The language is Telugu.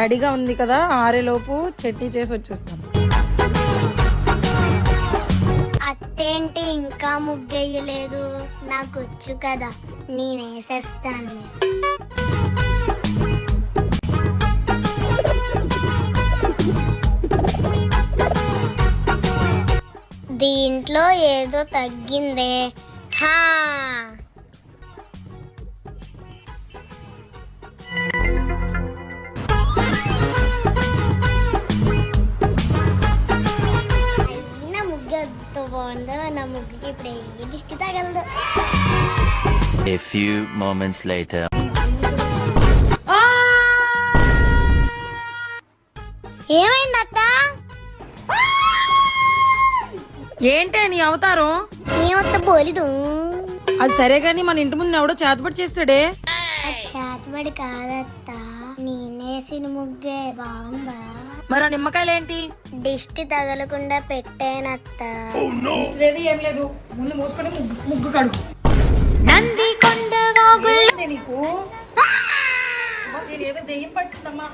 తడిగా ఉంది కదా, ఆరేలోపు చట్నీ చేసి వచ్చేస్తాను. అత్తేంటి ఇంకా ముగ్గేయలేదు? నాకు వచ్చు కదా, నేనేసేస్తాను. దీంట్లో ఏదో తగ్గిందే. హా, అయినా ముగ్గు ఎంత బాగుందో. నా ముగ్గుకి ఇప్పుడు ఏ దిష్టి తగలదు. A few moments later. ఏమైంది అత్త? ఏంటే నీ అవతారం? ఏమత్త బోలిదు? అది సరే గాని మన ఇంటి ముందు ఎవడో చేతపడి చేస్తాడే. చేతబడి కాదత్త, నేనేసిన ముగ్గే. బాగుందా? మరి ఆ నిమ్మకాయలేంటి? దిష్టి తగలకుండా పెట్టేనత్త. లేదు ఏం లేదు, ముందు మూసుకొని ముగ్గు కడుగు. నీకు ఏదో దెయ్యం పట్టిందమ్మా.